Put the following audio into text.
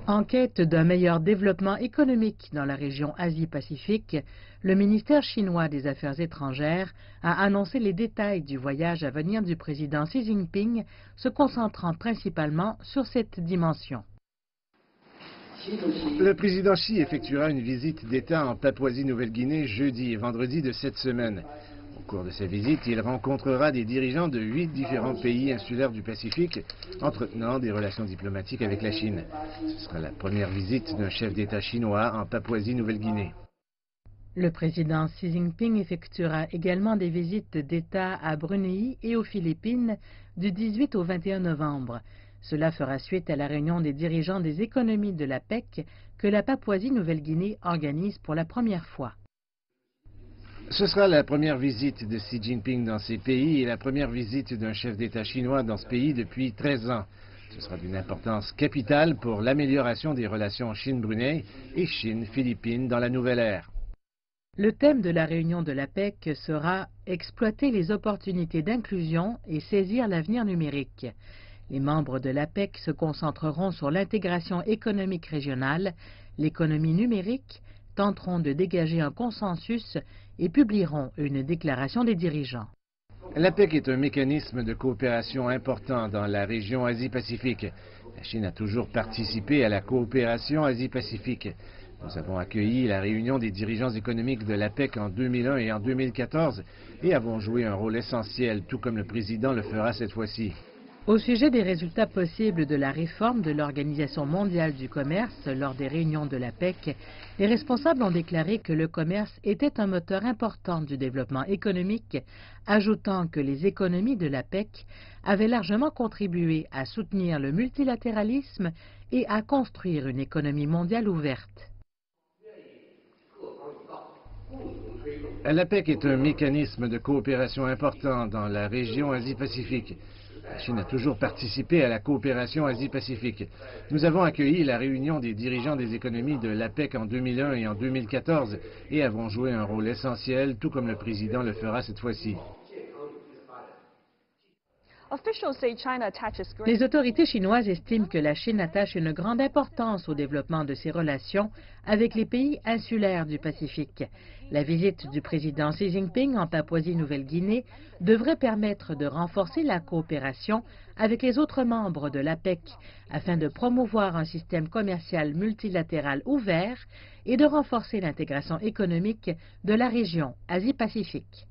En quête d'un meilleur développement économique dans la région Asie-Pacifique, le ministère chinois des Affaires étrangères a annoncé les détails du voyage à venir du président Xi Jinping, se concentrant principalement sur cette dimension. Le président Xi effectuera une visite d'État en Papouasie-Nouvelle-Guinée jeudi et vendredi de cette semaine. Au cours de sa visite, il rencontrera des dirigeants de 8 différents pays insulaires du Pacifique, entretenant des relations diplomatiques avec la Chine. Ce sera la première visite d'un chef d'État chinois en Papouasie-Nouvelle-Guinée. Le président Xi Jinping effectuera également des visites d'État à Brunei et aux Philippines du 18 au 21 novembre. Cela fera suite à la réunion des dirigeants des économies de la PEC que la Papouasie-Nouvelle-Guinée organise pour la première fois. Ce sera la première visite de Xi Jinping dans ces pays et la première visite d'un chef d'État chinois dans ce pays depuis 13 ans. Ce sera d'une importance capitale pour l'amélioration des relations Chine-Brunei et Chine-Philippines dans la nouvelle ère. Le thème de la réunion de la PEC sera « Exploiter les opportunités d'inclusion et saisir l'avenir numérique ». Les membres de la PEC se concentreront sur l'intégration économique régionale, l'économie numérique, tenteront de dégager un consensus et publieront une déclaration des dirigeants. La PEC est un mécanisme de coopération important dans la région Asie-Pacifique. La Chine a toujours participé à la coopération Asie-Pacifique. Nous avons accueilli la réunion des dirigeants économiques de la PEC en 2001 et en 2014 et avons joué un rôle essentiel, tout comme le président le fera cette fois-ci. Au sujet des résultats possibles de la réforme de l'Organisation mondiale du commerce lors des réunions de la PEC, les responsables ont déclaré que le commerce était un moteur important du développement économique, ajoutant que les économies de la PEC avaient largement contribué à soutenir le multilatéralisme et à construire une économie mondiale ouverte. La PEC est un mécanisme de coopération important dans la région Asie-Pacifique. La Chine a toujours participé à la coopération Asie-Pacifique. Nous avons accueilli la réunion des dirigeants des économies de l'APEC en 2001 et en 2014 et avons joué un rôle essentiel, tout comme le président le fera cette fois-ci. Les autorités chinoises estiment que la Chine attache une grande importance au développement de ses relations avec les pays insulaires du Pacifique. La visite du président Xi Jinping en Papouasie-Nouvelle-Guinée devrait permettre de renforcer la coopération avec les autres membres de l'APEC afin de promouvoir un système commercial multilatéral ouvert et de renforcer l'intégration économique de la région Asie-Pacifique.